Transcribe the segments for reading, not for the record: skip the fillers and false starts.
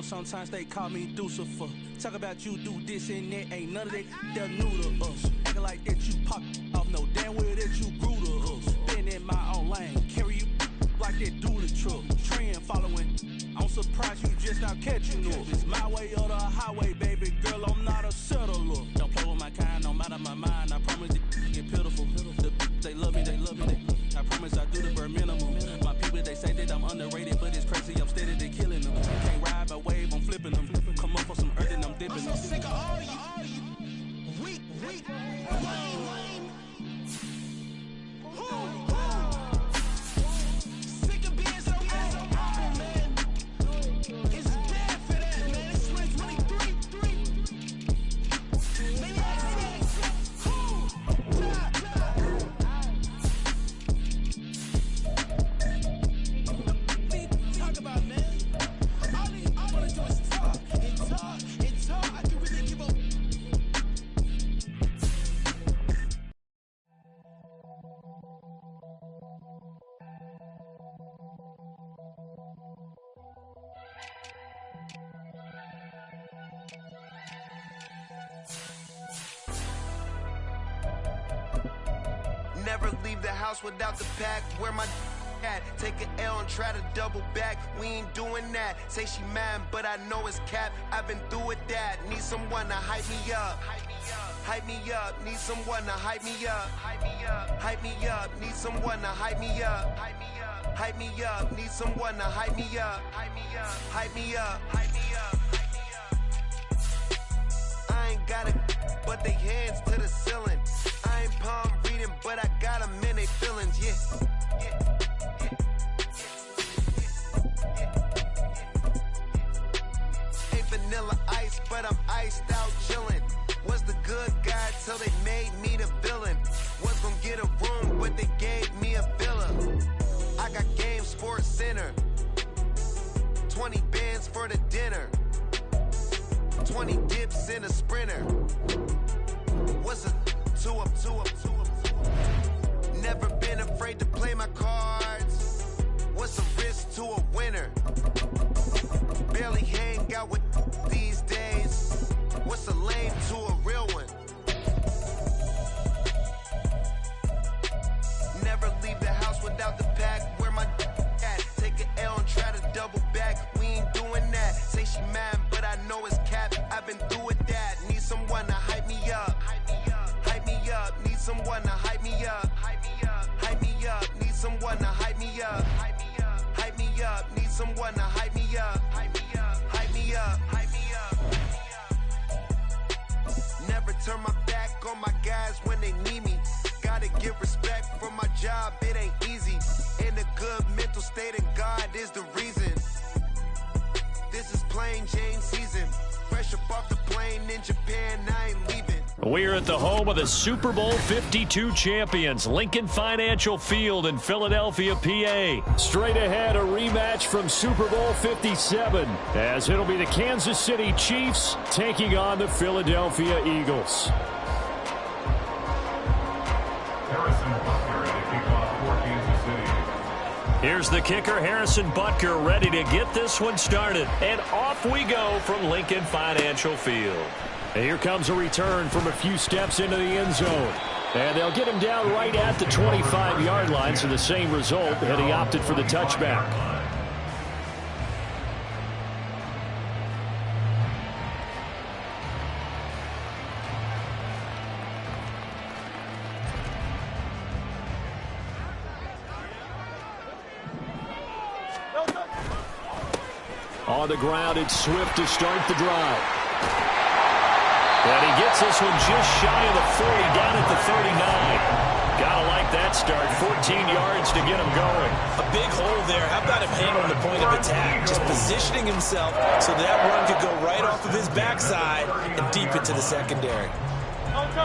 Sometimes they call me Lucifer. Talk about you do this and that, ain't none of that. They're new to us. Acting like that you pop off, no damn well that you grew to us. Been in my own lane, carry you like that do the truck. Trend following, I'm surprised you just not catching up. It's my way or the highway, baby girl, I'm not a settler. Don't play with my kind, no matter my mind. I promise it get pitiful. They love me, they love me, they love me. I promise I do the bare minimum. My people, they say that I'm underrated, but it's crazy, I'm steady, they killing them. Can't ride my wave, I'm flipping them. Come up for some earth and I'm dipping them. I'm so sick of all you weak, lame. Sick of being so humble, man. It's bad for that, man. It's 2023. Maybe I talk about, man. All I want to do is talk and talk. I can really give up. Never leave the house without the pack. Where my at? Take an L and try to double back. We ain't doing that. Say she mad, but I know it's cap. I've been through with that. Need someone to hype me up. Hype me up. Need someone to hype me up. Hype me up. Need someone to hype me up. Hype me up. Need someone to hype me up. Hype me up. I ain't got it, but they hands to the ceiling. I ain't palm reading, but I got them in they feelings, yeah. Ain't vanilla ice, but I'm iced out chillin'. Was the good guy till they made me the villain. Was gonna get a room, but they gave me a villa. I got Game Sports Center. 20 bands for the dinner. 20 dips in a sprinter. What's a two up? Never been afraid to play my cards. What's a risk to a winner? Barely hang out with these days. What's a lame to a real one? Never leave the house without the pack. Where my at? Take an L and try to double back. We ain't doing that. Say she mad, but I know it's cap. I've been through with that. Need someone to hype me up. Hype me up. Need someone to hype me up. Hype me up. Need someone to hype me up. Hype me up. Need someone to hype me up. Hype me up. Never turn my back on my guys when they need me. Gotta give respect for my job, it ain't easy. In a good mental state, and God is the reason. This is plain Jane season. Fresh up off the plane in Japan, I ain't leaving. We're at the home of the Super Bowl 52 champions, Lincoln Financial Field in Philadelphia, PA. Straight ahead, a rematch from Super Bowl 57, as it'll be the Kansas City Chiefs taking on the Philadelphia Eagles. Here's the kicker, Harrison Butker, ready to get this one started. And off we go from Lincoln Financial Field. And here comes a return from a few steps into the end zone. And they'll get him down right at the 25-yard line, so the same result, and he opted for the touchback. On the ground, it's Swift to start the drive. And he gets this one just shy of the 40, down at the 39. Gotta like that start. 14 yards to get him going. A big hole there. How about him handling the point of attack? Just positioning himself so that run could go right off of his backside and deep into the secondary.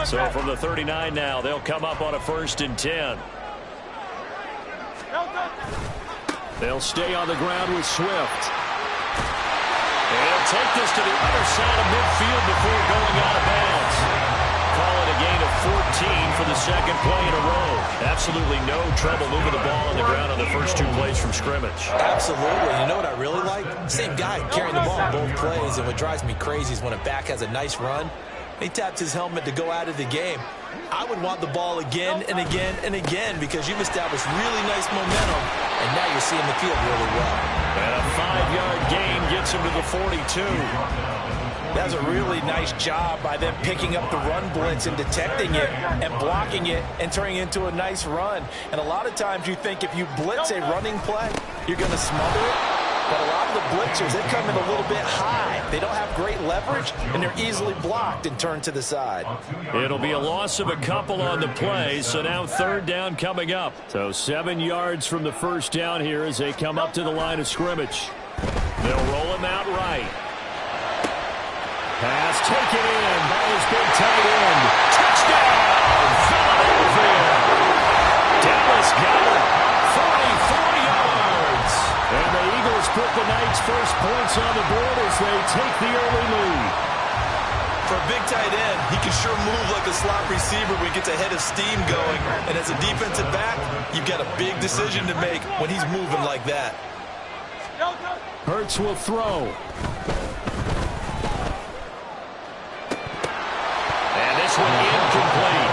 So from the 39 now, they'll come up on a 1st and 10. They'll stay on the ground with Swift. And he'll take this to the other side of midfield before going out of bounds. Call it a gain of 14 for the second play in a row. Absolutely no trouble moving the ball on the ground on the first 2 plays from scrimmage. Absolutely. You know what I really like? Same guy carrying the ball both plays, and what drives me crazy is when a back has a nice run, he taps his helmet to go out of the game. I would want the ball again and again and again because you've established really nice momentum, and now you're seeing the field really well. And a 5-yard gain gets him to the 42. That's a really nice job by them picking up the run blitz and detecting it and blocking it and turning it into a nice run. And a lot of times you think if you blitz a running play, you're going to smother it. But a lot of the blitzers, they come in a little bit high. They don't have great leverage, and they're easily blocked and turned to the side. It'll be a loss of a couple on the play, so now 3rd down coming up. So 7 yards from the first down here as they come up to the line of scrimmage. They'll roll him out right. Pass taken in by his big tight end. Touchdown, Philadelphia. Dallas got it. 44 yards. And the Eagles put the night's first points on the board as they take the early lead. For a big tight end, he can sure move like a slot receiver when he gets a head of steam going. And as a defensive back, you've got a big decision to make when he's moving like that. Hurts will throw. And this one incomplete.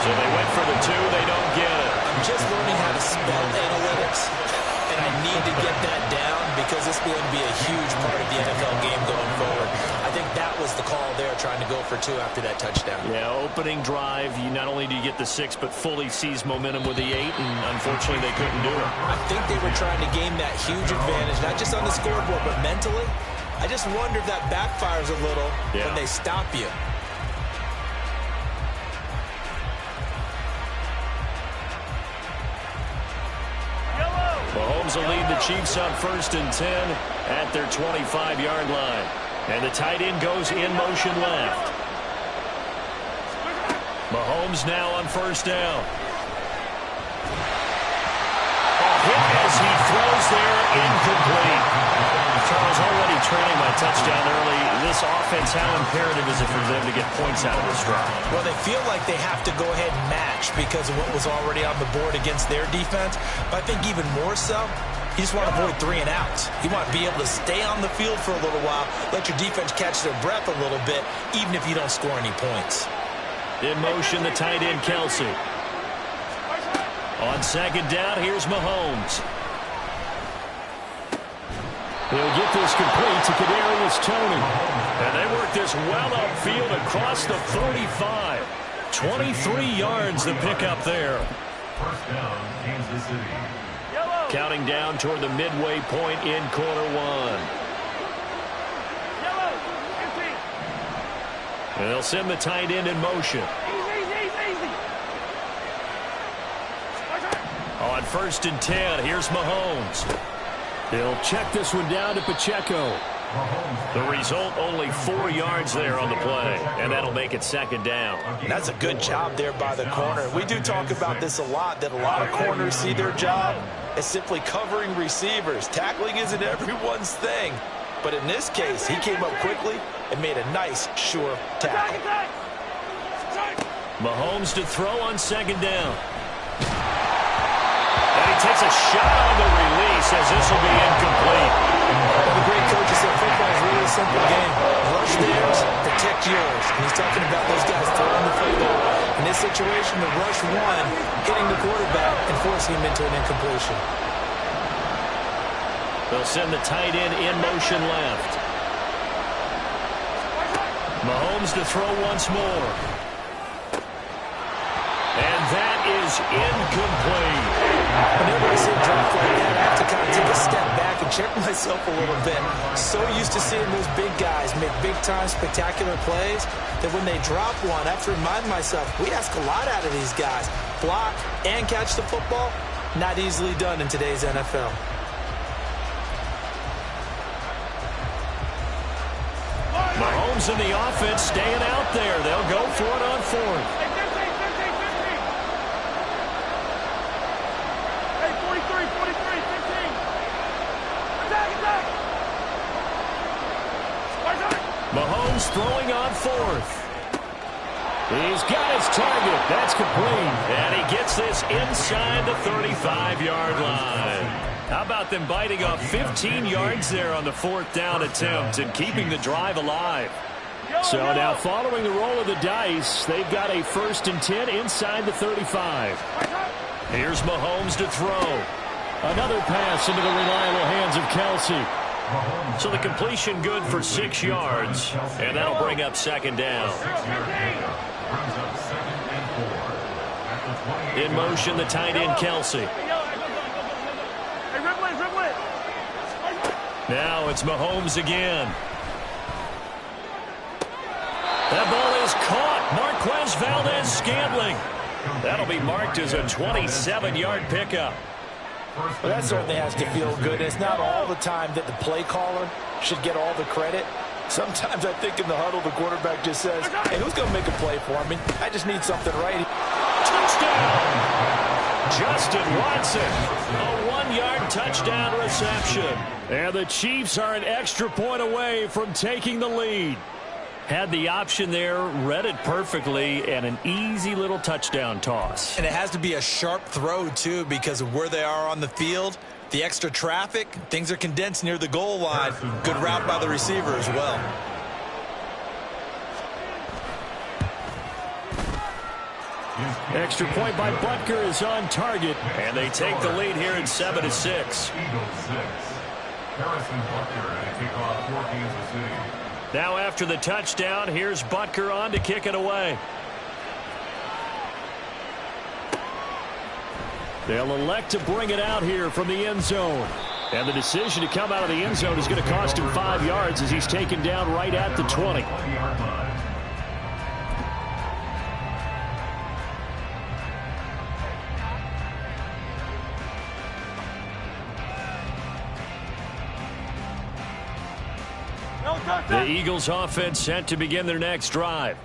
So they went for the 2. They don't get it. I'm just learning how to spell analytics, and I need to get that down because it's going to be a huge part of the NFL game going forward. I think that was the call there, trying to go for 2 after that touchdown. Yeah, opening drive, you not only do you get the 6, but fully seize momentum with the 8, and unfortunately they couldn't do it. I think they were trying to gain that huge advantage, not just on the scoreboard, but mentally. I just wonder if that backfires a little when they stop you. Mahomes will lead the Chiefs on 1st and 10 at their 25-yard line. And the tight end goes in motion left. Mahomes now on 1st down. Hit as he throws there, incomplete. Charles already trailing by touchdown early. This offense, how imperative is it for them to get points out of this drive? Well, they feel like they have to go ahead and match because of what was already on the board against their defense. But I think even more so, you just want to avoid 3 and outs. You want to be able to stay on the field for a little while, let your defense catch their breath a little bit, even if you don't score any points. In motion, the tight end, Kelsey. On 2nd down, here's Mahomes. He'll get this complete to Kadarius Toney. And they work this well upfield across the 45. 23 yards the pickup there. 1st down, Kansas City. Counting down toward the midway point in quarter 1. And they'll send the tight end in motion. On 1st and 10, here's Mahomes. He'll check this one down to Pacheco. The result, only 4 yards there on the play, and that'll make it 2nd down. That's a good job there by the corner. We do talk about this a lot, that a lot of corners see their job as simply covering receivers. Tackling isn't everyone's thing. But in this case, he came up quickly and made a nice, sure tackle. Mahomes to throw on 2nd down. And he takes a shot on the release as this will be incomplete. Well, the great coach said football is really a simple game. Rush theirs, protect yours. And he's talking about those guys throwing the football. In this situation, the rush one, hitting the quarterback and forcing him into an incompletion. They'll send the tight end in motion left. Mahomes to throw once more. And that is incomplete. Whenever I see a drop like that, I have to kind of take a step back and check myself a little bit. So used to seeing those big guys make big-time spectacular plays that when they drop one, I have to remind myself, we ask a lot out of these guys. Block and catch the football, not easily done in today's NFL. Mahomes and the offense staying out there. They'll go for it on 4th. Mahomes throwing on 4th. He's got his target. That's complete. And he gets this inside the 35-yard line. How about them biting off 15 yards there on the 4th down attempt and keeping the drive alive? So now following the roll of the dice, they've got a 1st and 10 inside the 35. Here's Mahomes to throw. Another pass into the reliable hands of Kelsey. So the completion good for 6 yards, and that'll bring up 2nd down. In motion, the tight end, Kelsey. Now it's Mahomes again. That ball is caught. Marquez Valdez-Scantling. That'll be marked as a 27-yard pickup. Well, that certainly has to feel good. It's not all the time that the play caller should get all the credit. Sometimes I think in the huddle, the quarterback just says, hey, who's going to make a play for me? I just need something right. Touchdown! Justin Watson. A 1-yard touchdown reception. And the Chiefs are an extra point away from taking the lead. Had the option there, read it perfectly, and an easy little touchdown toss. And it has to be a sharp throw, too, because of where they are on the field. The extra traffic, things are condensed near the goal line. Good route by the receiver as well. Extra point by Butker is on target, and they take the lead here at 7-6. Eagles 6. Harrison Butker at a kickoff for Kansas City. Now after the touchdown, here's Butker on to kick it away. They'll elect to bring it out here from the end zone. And the decision to come out of the end zone is going to cost him 5 yards as he's taken down right at the 20. The Eagles offense set to begin their next drive.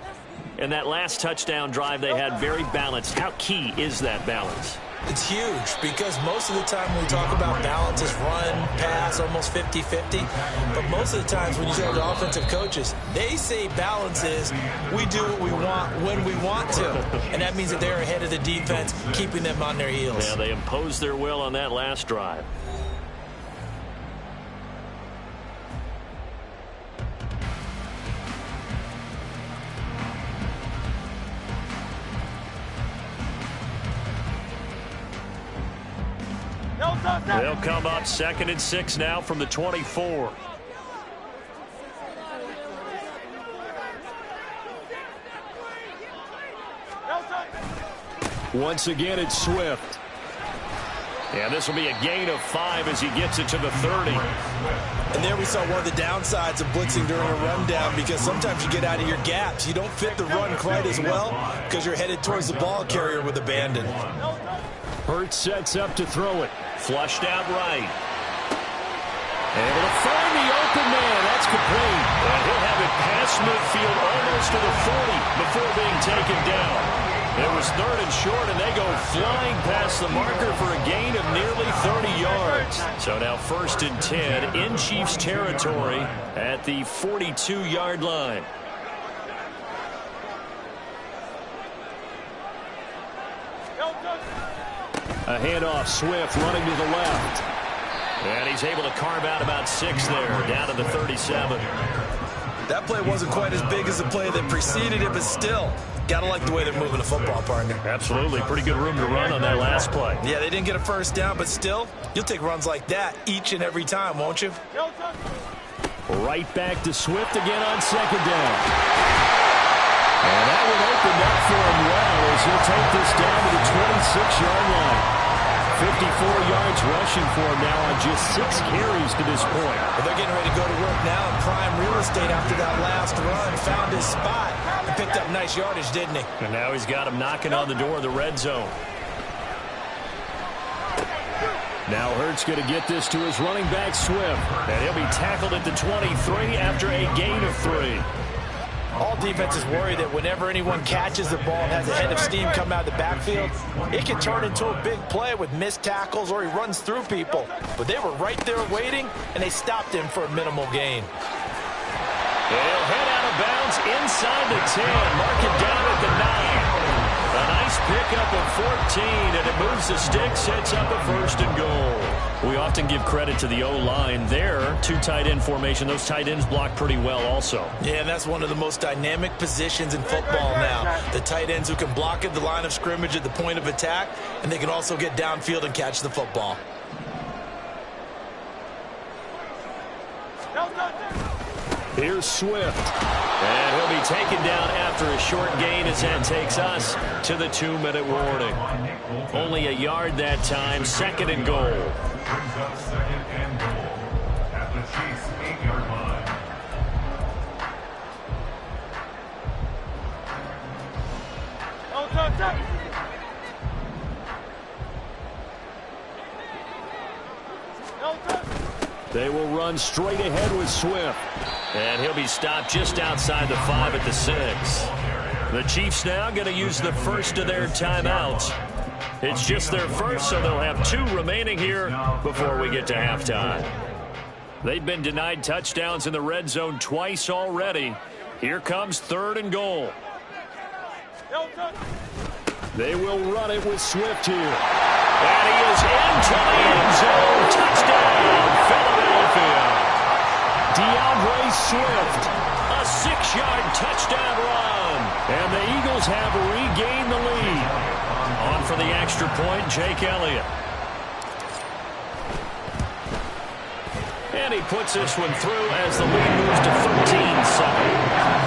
And that last touchdown drive they had very balanced. How key is that balance? It's huge because most of the time when we talk about balance is run, pass, almost 50-50. But most of the times when you talk to offensive coaches, they say balance is we do what we want when we want to. And that means that they're ahead of the defense, keeping them on their heels. Yeah, they imposed their will on that last drive. They'll come up 2nd and 6 now from the 24. Once again, it's Swift. And this will be a gain of 5 as he gets it to the 30. And there we saw one of the downsides of blitzing during a rundown because sometimes you get out of your gaps. You don't fit the run quite as well because you're headed towards the ball carrier with abandon. Hurts sets up to throw it. Flushed out right. Able to find the open man. That's complete. And he'll have it past midfield almost to the 40 before being taken down. It was 3rd and short, and they go flying past the marker for a gain of nearly 30 yards. So now 1st and 10 in Chiefs territory at the 42-yard line. A handoff, Swift running to the left. And he's able to carve out about 6 there, down to the 37. That play wasn't quite as big as the play that preceded it, but still, got to like the way they're moving the football, partner. Absolutely. Pretty good room to run on that last play. Yeah, they didn't get a 1st down, but still, you'll take runs like that each and every time, won't you? Right back to Swift again on 2nd down. And that one opened up for him well as he'll take this down to the 26-yard line. 54 yards rushing for him now on just 6 carries to this point. Well, they're getting ready to go to work now in prime real estate after that last run. Found his spot and picked up nice yardage, didn't he? And now he's got him knocking on the door of the red zone. Now Hurts going to get this to his running back, Swift. And he'll be tackled at the 23 after a gain of 3. All defenses worry that whenever anyone catches the ball and has a head of steam come out of the backfield, it can turn into a big play with missed tackles or he runs through people. But they were right there waiting, and they stopped him for a minimal gain. He'll head out of bounds inside the 10. Mark it down at the 9. A nice pickup of 14, and it moves the stick, sets up a first and goal. We often give credit to the O-line there. 2 tight end formation. Those tight ends block pretty well also. Yeah, and that's one of the most dynamic positions in football now. The tight ends who can block at the line of scrimmage at the point of attack, and they can also get downfield and catch the football. Here's Swift. And he'll be taken down after a short gain as that takes us to the 2-minute warning. Only a yard that time, 2nd and goal. Brings up 2nd and goal at the Chiefs' 8-yard line. They will run straight ahead with Swift. And he'll be stopped just outside the 5 at the 6. The Chiefs now going to use the first of their timeouts. It's just their first, so they'll have 2 remaining here before we get to halftime. They've been denied touchdowns in the red zone twice already. Here comes 3rd and goal. They will run it with Swift here. And he is into the end zone. Touchdown, Philadelphia. DeAndre Swift, a 6-yard touchdown run. And the Eagles have regained the lead. On for the extra point, Jake Elliott. And he puts this one through as the lead moves to 13-7.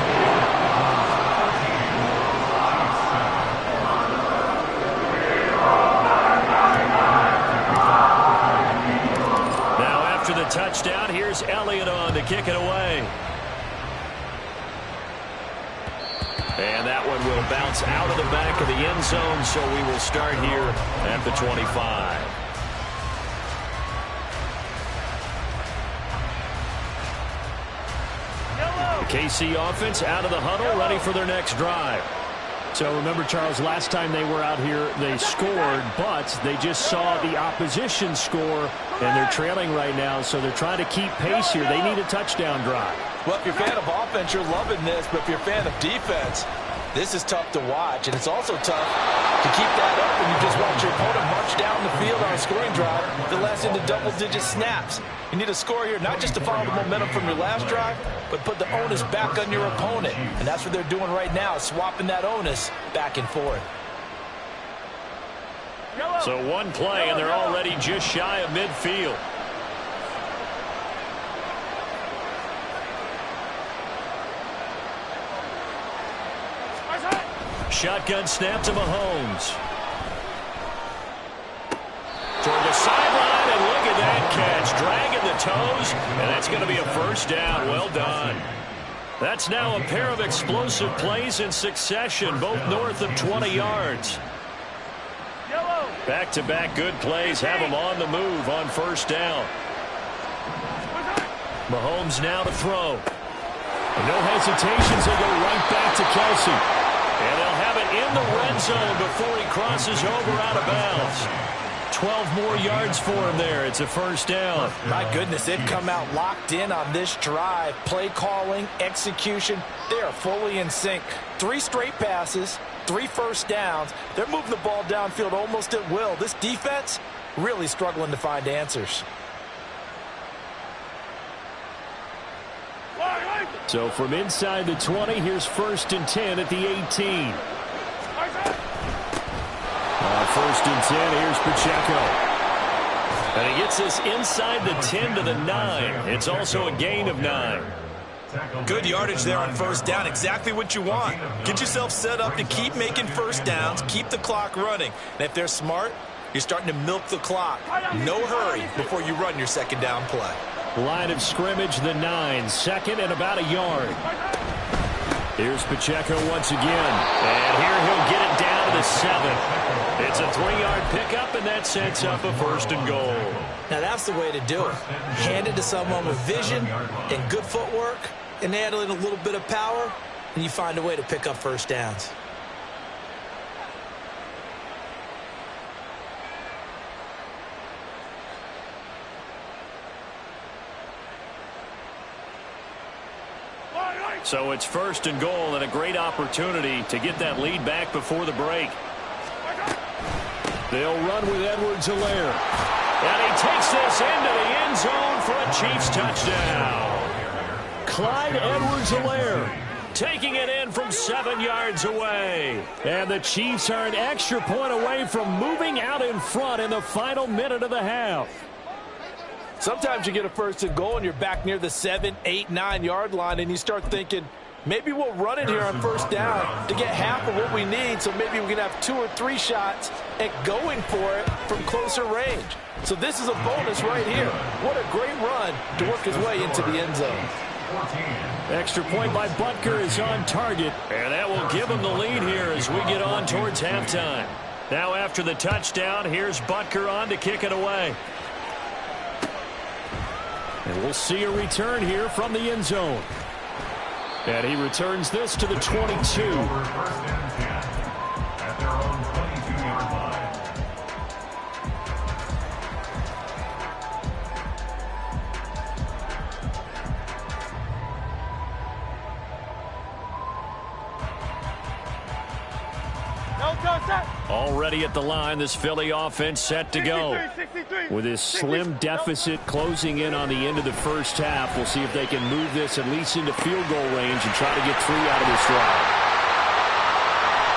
The touchdown. Here's Elliott on to kick it away. And that one will bounce out of the back of the end zone, so we will start here at the 25. The KC offense out of the huddle, ready for their next drive. So remember, Charles, last time they were out here, they scored, but they just saw the opposition score, and they're trailing right now, so they're trying to keep pace here. They need a touchdown drive. Well, if you're a fan of offense, you're loving this, but if you're a fan of defense, this is tough to watch, and it's also tough to keep that up when you just watch your opponent march down the field on a scoring drive that lasts into double-digit snaps. You need a score here, not just to follow the momentum from your last drive, but put the onus back on your opponent. And that's what they're doing right now, swapping that onus back and forth. So 1 play, and they're already just shy of midfield. Shotgun snap to Mahomes. Toward the sideline, and look at that catch. Dragging the toes, and that's going to be a first down. Well done. That's now a pair of explosive plays in succession, both north of 20 yards. Back-to-back good plays have them on the move on first down. Mahomes now to throw. And no hesitations, they go right back to Kelsey. And they'll have it in the red zone before he crosses over out of bounds. 12 more yards for him there. It's a first down. My goodness, they've come out locked in on this drive. Play calling, execution, they are fully in sync. 3 straight passes, 3 first downs. They're moving the ball downfield almost at will. This defense really struggling to find answers. So from inside the 20, here's 1st and 10 at the 18. First and 10, here's Pacheco. And he gets this inside the 10 to the 9. It's also a gain of 9. Good yardage there on first down. Exactly what you want. Get yourself set up to keep making first downs, keep the clock running. And if they're smart, you're starting to milk the clock. No hurry before you run your second down play. Line of scrimmage, the 9. 2nd and about a yard. Here's Pacheco once again. And here he'll get it down to the 7. It's a 3-yard pickup, and that sets up a first and goal. Now that's the way to do it. Hand it to someone with vision and good footwork, and add in a little bit of power, and you find a way to pick up first downs. So it's 1st and goal and a great opportunity to get that lead back before the break. They'll run with Edwards-Helaire. And he takes this into the end zone for a Chiefs touchdown. Clyde Edwards-Helaire taking it in from 7 yards away. And the Chiefs are an extra point away from moving out in front in the final minute of the half. Sometimes you get a 1st and goal and you're back near the 7, 8, 9 yard line and you start thinking, maybe we'll run it here on 1st down to get half of what we need, so maybe we can have 2 or 3 shots at going for it from closer range. So this is a bonus right here. What a great run to work his way into the end zone. Extra point by Butker is on target, and that will give him the lead here as we get on towards halftime. Now after the touchdown, here's Butker on to kick it away. And we'll see a return here from the end zone. And he returns this to the 22. At their own 22-yard line. Already at the line, this Philly offense set to go. With this slim deficit closing in on the end of the first half, we'll see if they can move this at least into field goal range and try to get 3 out of this drive.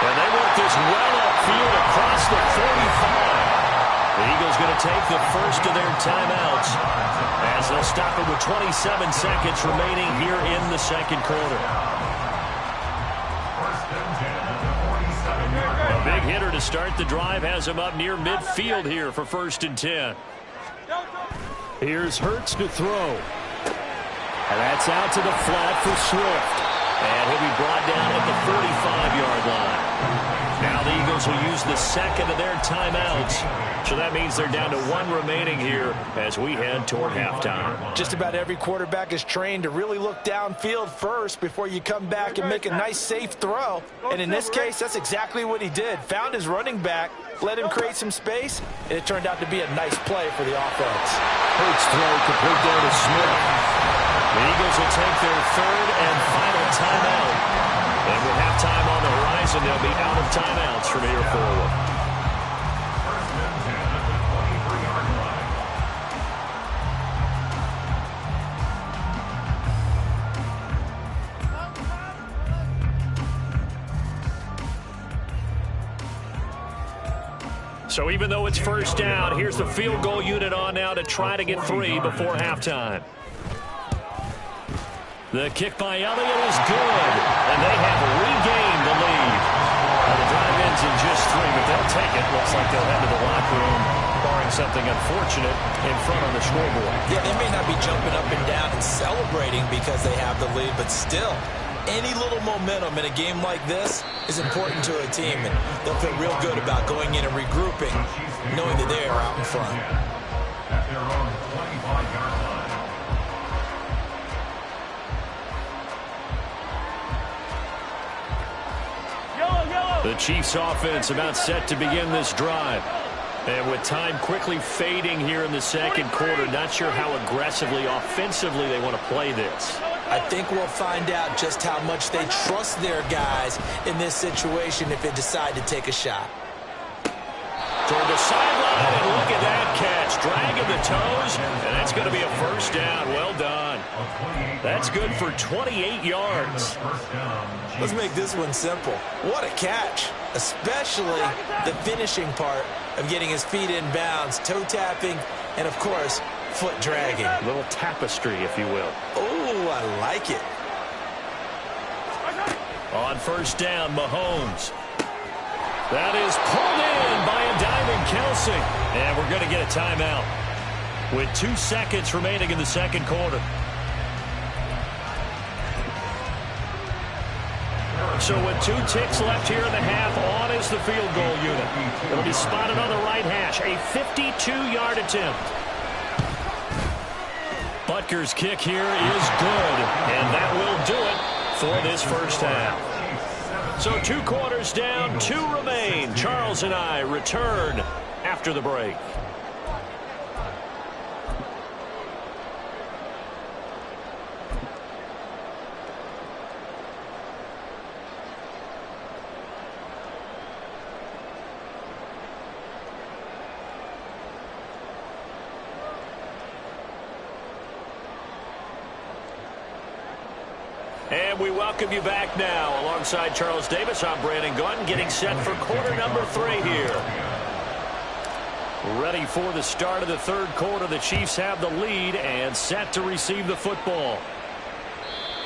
And they work this well upfield across the 45. The Eagles going to take the first of their timeouts as they'll stop it with 27 seconds remaining here in the second quarter. Big hitter to start the drive has him up near midfield here for 1st and 10. Here's Hurts to throw. And that's out to the flat for Swift. And he'll be brought down at the 45-yard line. Now the Eagles will use the second of their timeouts. So that means they're down to 1 remaining here as we head toward halftime. Just about every quarterback is trained to really look downfield first before you come back and make a nice, safe throw. And in this case, that's exactly what he did. Found his running back, let him create some space, and it turned out to be a nice play for the offense. Hurts throw complete there to Smith. The Eagles will take their 3rd and final timeout. And with halftime on the horizon, they'll be out of timeouts from here forward. So even though it's 1st down, here's the field goal unit on now to try to get 3 before halftime. The kick by Elliott is good, and they have regained the lead. Well, the drive ends in just 3, but they'll take it. Looks like they'll head to the locker room, barring something unfortunate in front on the scoreboard. Yeah, they may not be jumping up and down and celebrating because they have the lead, but still, any little momentum in a game like this is important to a team, and they'll feel real good about going in and regrouping, knowing that they are out in front. At their own 25-yard line. The Chiefs offense about set to begin this drive. And with time quickly fading here in the second quarter, not sure how aggressively, offensively they want to play this. I think we'll find out just how much they trust their guys in this situation if they decide to take a shot. Toward the sideline, and look at that catch. Dragging the toes, and that's going to be a 1st down. Well done. That's good for 28 yards. Let's make this one simple. What a catch, especially the finishing part of getting his feet in bounds, toe tapping, and, of course, foot dragging. A little tapestry, if you will. Oh, I like it. On 1st down, Mahomes. That is pulled in by a diving Kelsey. And we're going to get a timeout with 2 seconds remaining in the second quarter. So with 2 ticks left here in the half, on is the field goal unit. It'll be spotted on the right hash. A 52-yard attempt. Butker's kick here is good, and that will do it for this first half. So 2 quarters down, 2 remain. Charles and I return after the break. And we welcome you back now. Alongside Charles Davis, I'm Brandon Gunn, getting set for quarter number 3 here. Ready for the start of the third quarter. The Chiefs have the lead and set to receive the football.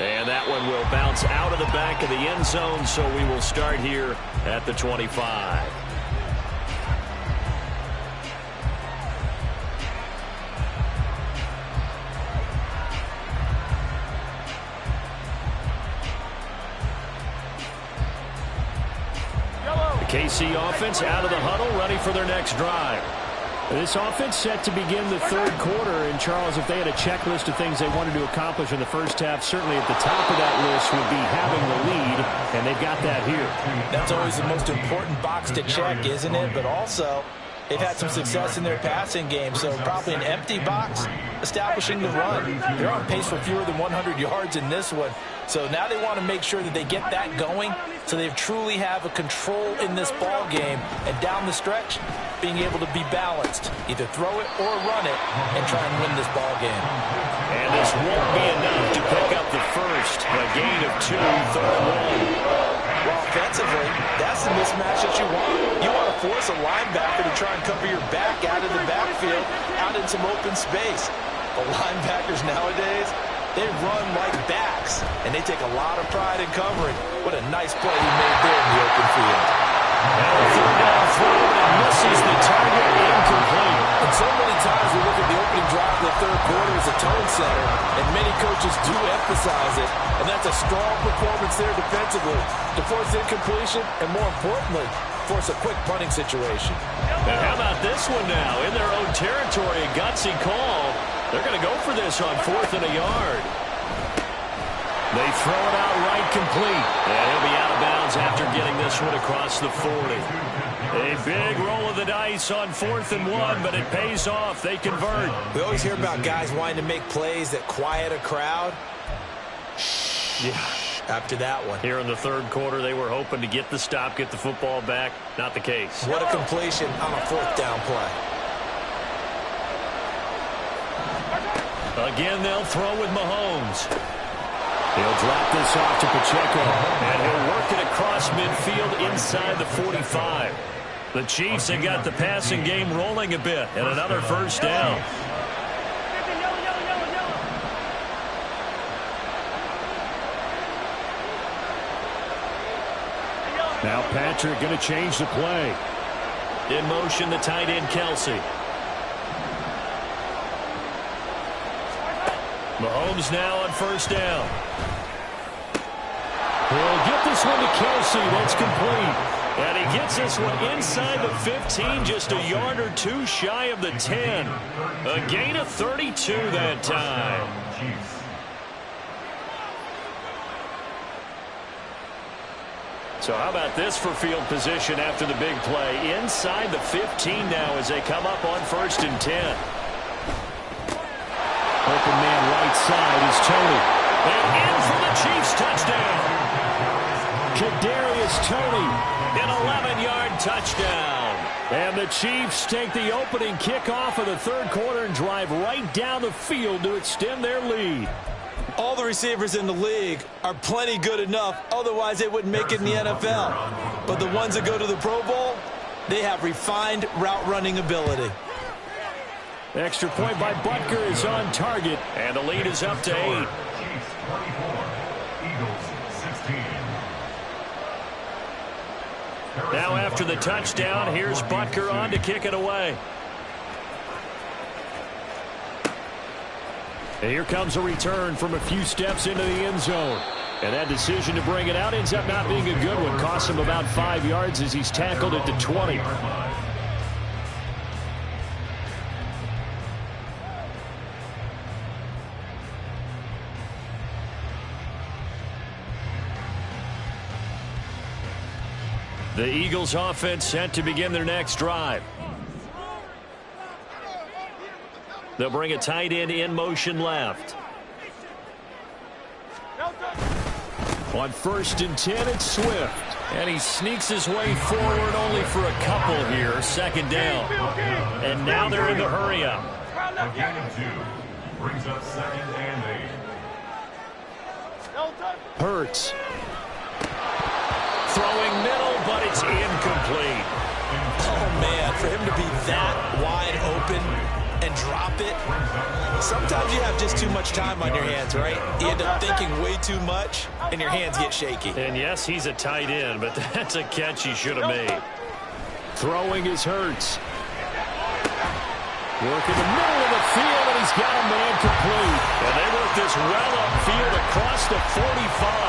And that one will bounce out of the back of the end zone, so we will start here at the 25. KC offense out of the huddle, ready for their next drive. This offense set to begin the third quarter. And, Charles, if they had a checklist of things they wanted to accomplish in the first half, certainly at the top of that list would be having the lead, and they've got that here. That's always the most important box to check, isn't it? But also, they've had some success in their passing game, so probably an empty box, establishing the run. They're on pace for fewer than 100 yards in this one. So now they want to make sure that they get that going so they truly have a control in this ball game. And down the stretch, being able to be balanced. Either throw it or run it and try and win this ball game. And this won't be enough to pick up the first. A gain of 2, third and 1. Well, offensively, that's the mismatch that you want. You want to force a linebacker to try and cover your back out of the backfield, out in some open space. The linebackers nowadays, they run like backs, and they take a lot of pride in covering. What a nice play he made there in the open field. Now a third down throw, and misses the target, incomplete. And so many times we look at the opening drive of the third quarter as a tone setter, and many coaches do emphasize it, and that's a strong performance there defensively to force incompletion and, more importantly, force a quick punting situation. And how about this one now? In their own territory, a gutsy call. They're going to go for this on 4th and a yard. They throw it out right complete. And he'll be out of bounds after getting this one across the 40. A big roll of the dice on 4th and 1, but it pays off. They convert. We always hear about guys wanting to make plays that quiet a crowd. Yeah. After that one. Here in the third quarter, they were hoping to get the stop, get the football back. Not the case. What a completion on a 4th down play. Again, they'll throw with Mahomes. He'll drop this off to Pacheco, and he'll work it across midfield inside the 45. The Chiefs have got the passing game rolling a bit, and another first down. Now Patrick going to change the play. In motion, the tight end, Kelsey. Mahomes now on first down. He'll get this one to Kelsey. That's complete. And he gets this one inside the 15, just a yard or 2 shy of the 10. A gain of 32 that time. So how about this for field position after the big play? Inside the 15 now as they come up on 1st and 10. Open man right side is Tony. And in for the Chiefs touchdown. Kadarius Toney, an 11-yard touchdown. And the Chiefs take the opening kickoff of the third quarter and drive right down the field to extend their lead. All the receivers in the league are plenty good enough, otherwise they wouldn't make it in the NFL. But the ones that go to the Pro Bowl, they have refined route running ability. Extra point by Butker is on target, and the lead is up to 8. Chiefs 24, Eagles 16. Now after the touchdown, here's Butker on to kick it away. And here comes a return from a few steps into the end zone. And that decision to bring it out ends up not being a good one. Costs him about 5 yards as he's tackled at the 20. The Eagles offense set to begin their next drive. They'll bring a tight end in motion left. On 1st and 10, it's Swift. And he sneaks his way forward only for a couple here. 2nd down. And now they're in the hurry up. A gain of 2 brings up 2nd and 8. Hurts. Throwing middle, but it's incomplete. Oh, man, for him to be that wide open and drop it. Sometimes you have just too much time on your hands, right? You end up thinking way too much, and your hands get shaky. And yes, he's a tight end, but that's a catch he should have made. Throwing is Hurts. Working the middle of the field, and he's got a man complete. And they work this well upfield across the 45.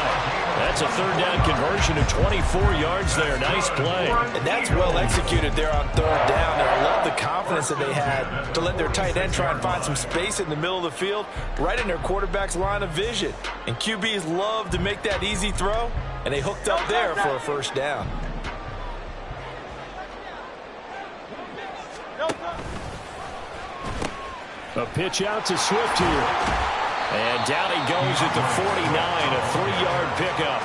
That's a third down conversion of 24 yards there. Nice play. And that's well executed there on third down. And I love the confidence that they had to let their tight end try and find some space in the middle of the field, right in their quarterback's line of vision. And QBs love to make that easy throw, and they hooked up there for a first down. A pitch out to Swift here. And down he goes at the 49, a 3-yard pickup.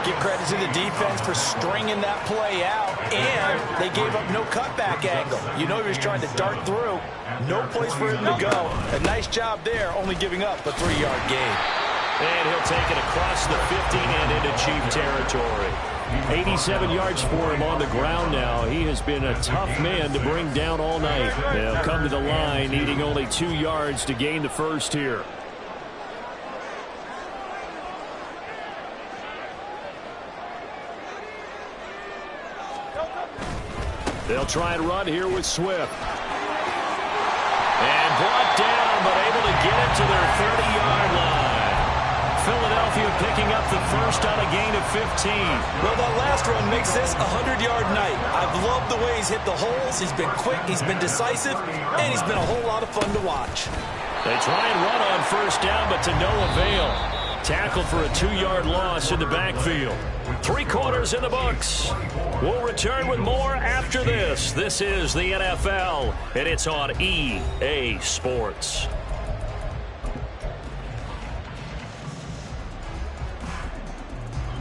Give credit to the defense for stringing that play out, and they gave up no cutback angle. You know he was trying to dart through. No place for him to go. A nice job there, only giving up a 3-yard gain. And he'll take it across the 15 and into Chief territory. 87 yards for him on the ground now. He has been a tough man to bring down all night. They'll come to the line needing only 2 yards to gain the first here. They'll try and run here with Swift. And brought down, but able to get it to their 30-yard line. Philadelphia picking up the first on a gain of 15. Well, that last run makes this a 100-yard night. I've loved the way he's hit the holes. He's been quick, he's been decisive, and he's been a whole lot of fun to watch. They try and run on first down, but to no avail. Tackled for a 2-yard loss in the backfield. 3 quarters in the books. We'll return with more after this. This is the NFL, and it's on EA Sports.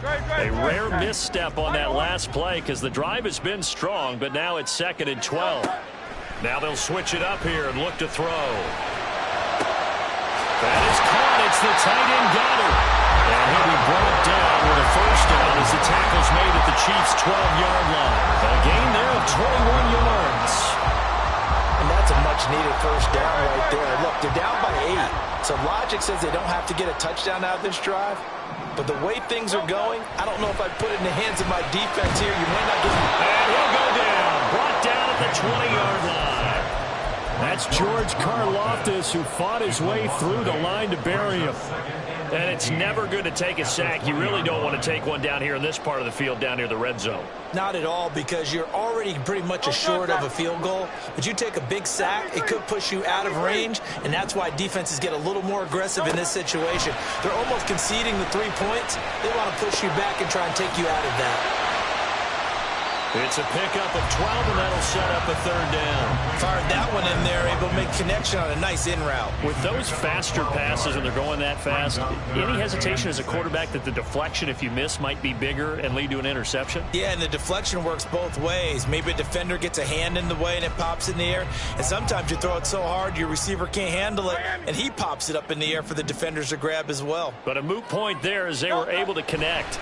A rare misstep on that last play because the drive has been strong, but now it's 2nd and 12. Now they'll switch it up here and look to throw. That is caught. It's the tight end Goddard. And he'll be brought down with a first down as the tackle's made at the Chiefs' 12-yard line. A gain there of 21 yards. And that's a much-needed first down right there. Look, they're down by 8. So logic says they don't have to get a touchdown out of this drive. But the way things are going, I don't know if I'd put it in the hands of my defense here. You might not get... And he'll go down. Brought down at the 20-yard line. That's George Karlaftis, who fought his way through the line to bury him. And it's never good to take a sack. You really don't want to take one down here in this part of the field, down near the red zone. Not at all, because you're already pretty much assured of a field goal. But you take a big sack, it could push you out of range, and that's why defenses get a little more aggressive in this situation. They're almost conceding the 3 points. They want to push you back and try and take you out of that. It's a pickup of 12, and that'll set up a third down. Fired that one in there, able to make connection on a nice in route. With those faster passes, and they're going that fast, any hesitation as a quarterback that the deflection, if you miss, might be bigger and lead to an interception? Yeah, and the deflection works both ways. Maybe a defender gets a hand in the way and it pops in the air, and sometimes you throw it so hard your receiver can't handle it, and he pops it up in the air for the defenders to grab as well. But a moot point there as they were able to connect.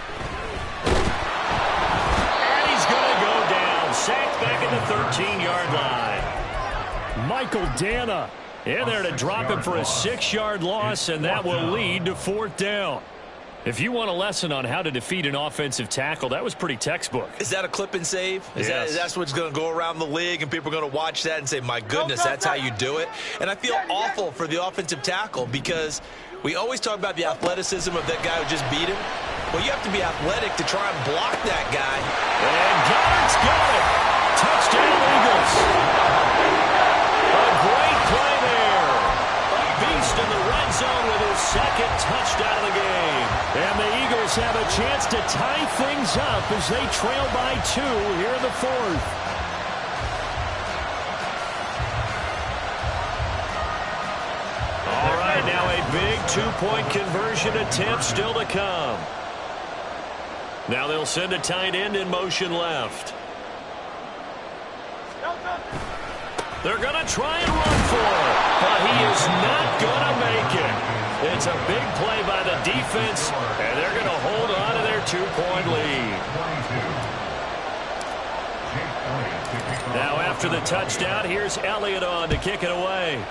Sacked back at the 13-yard line. Michael Dana in there to drop him for a 6-yard loss, and that will lead to 4th down. If you want a lesson on how to defeat an offensive tackle, that was pretty textbook. Is that a clip and save? Yes. That's what's going to go around the league, and people are going to watch that and say, my goodness, that's how you do it? And I feel awful for the offensive tackle because we always talk about the athleticism of that guy who just beat him. Well, you have to be athletic to try and block that guy. And Goddard's got it. Touchdown, Eagles. A great play there. A beast in the red zone with his 2nd touchdown of the game. And the Eagles have a chance to tie things up as they trail by 2 here in the 4th. All right, now a big 2-point conversion attempt still to come. Now they'll send a tight end in motion left. They're going to try and run for it, but he is not going to make it. It's a big play by the defense, and they're going to hold on to their 2-point lead. Now after the touchdown, here's Elliott on to kick it away.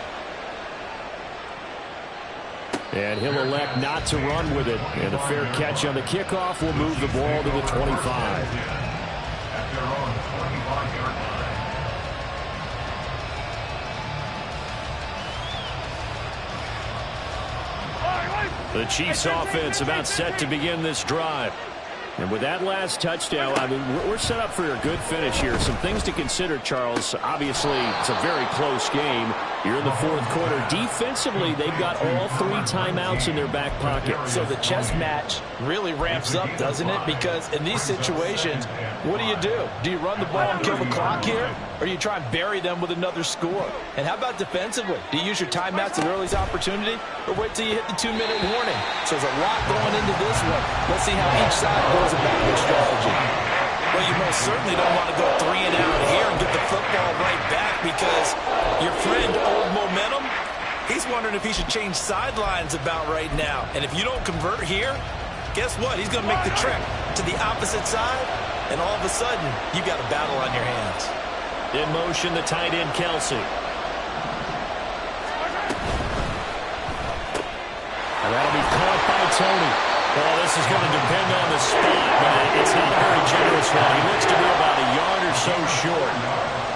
And he'll elect not to run with it. And a fair catch on the kickoff will move the ball to the 25. The Chiefs offense about set to begin this drive. And with that last touchdown, I mean, we're set up for a good finish here. Some things to consider, Charles. Obviously, it's a very close game. You're in the fourth quarter. Defensively, they've got all 3 timeouts in their back pocket. So the chess match really ramps up, doesn't it? Because in these situations, what do? Do you run the ball and kill the clock here? Or do you try and bury them with another score? And how about defensively? Do you use your timeouts at earliest opportunity? Or wait till you hit the 2-minute warning? So there's a lot going into this one. Let's see how each side goes about their strategy. Well, you most certainly don't want to go 3 and out here and get the football right back, because your friend, Old Momentum, he's wondering if he should change sidelines about right now. And if you don't convert here, guess what? He's going to make the trek to the opposite side, and all of a sudden, you've got a battle on your hands. In motion, the tight end, Kelsey. And that'll be caught by Tony. Well, this is going to depend on the spot, but it's not a very generous one. He looks to be about a yard or so short.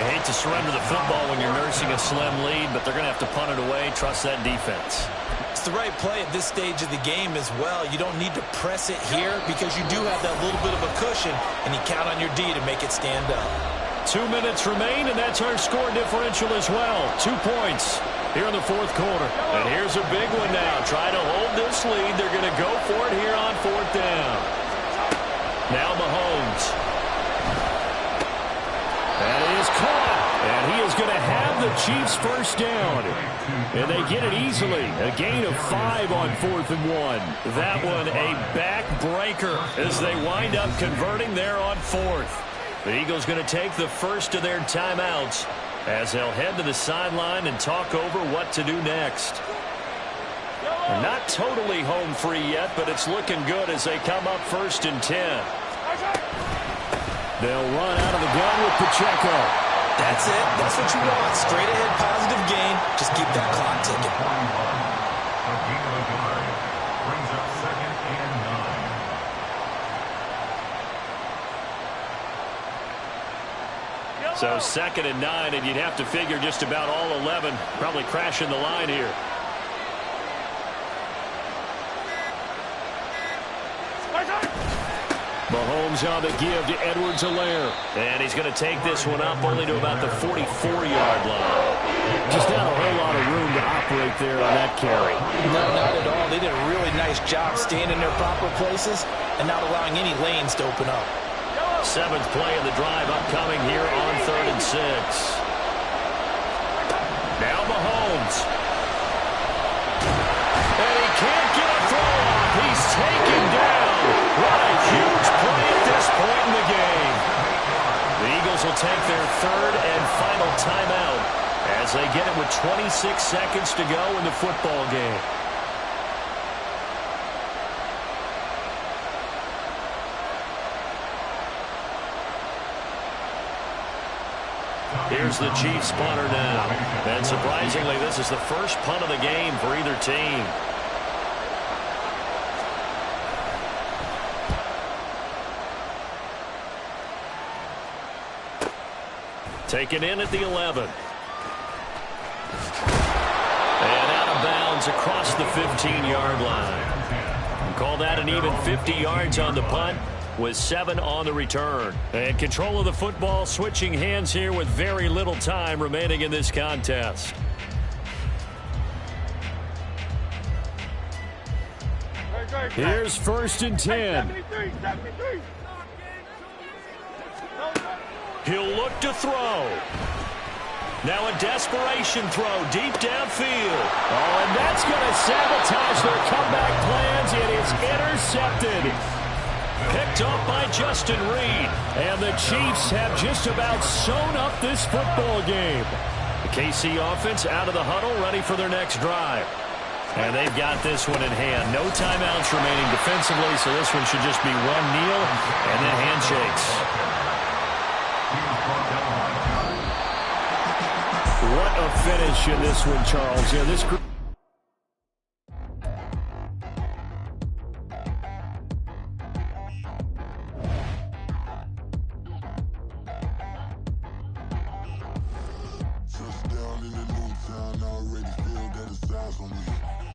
I hate to surrender the football when you're nursing a slim lead, but they're going to have to punt it away. Trust that defense. It's the right play at this stage of the game as well. You don't need to press it here because you do have that little bit of a cushion, and you count on your D to make it stand up. 2 minutes remain, and that's our score differential as well. 2 points here in the fourth quarter. And here's a big one now. Try to hold this lead. They're going to go for it here on 4th down. Now Mahomes. That is caught. And he is going to have the Chiefs first down. And they get it easily. A gain of 5 on 4th and 1. That one a backbreaker as they wind up converting there on 4th. The Eagles going to take the first of their timeouts as they'll head to the sideline and talk over what to do next. They're not totally home free yet, but it's looking good as they come up 1st and 10. They'll run out of the gun with Pacheco. That's it. That's what you want. Straight ahead, positive gain. Just keep that clock ticking. Brings up 2nd and 9. So 2nd and 9, and you'd have to figure just about all 11 probably crashing the line here. Mahomes on the give to Edwards-Helaire. And he's going to take this one up only to about the 44-yard line. Just not a whole lot of room to operate there on that carry. No, not at all. They did a really nice job staying in their proper places and not allowing any lanes to open up. 7th play of the drive upcoming here on 3rd and 6. Now Mahomes. And he can't get a throw off. He's taken down. What a huge play at this point in the game. The Eagles will take their 3rd and final timeout as they get it with 26 seconds to go in the football game. Here's the Chiefs punter now. And surprisingly, this is the first punt of the game for either team. Taken in at the 11. And out of bounds across the 15-yard line. Call that an even 50 yards on the punt with 7 on the return. And control of the football switching hands here with very little time remaining in this contest. Here's 1st and 10. He'll look to throw. Now a desperation throw deep downfield. Oh, and that's going to sabotage their comeback plans. It is intercepted. Picked up by Justin Reed. And the Chiefs have just about sewn up this football game. The KC offense out of the huddle, ready for their next drive. And they've got this one in hand. No timeouts remaining defensively, so this one should just be one kneel and then handshakes. What a finish in this one, Charles. You know, this group. Touchdown in the new town, I already feel that it's eyes on me.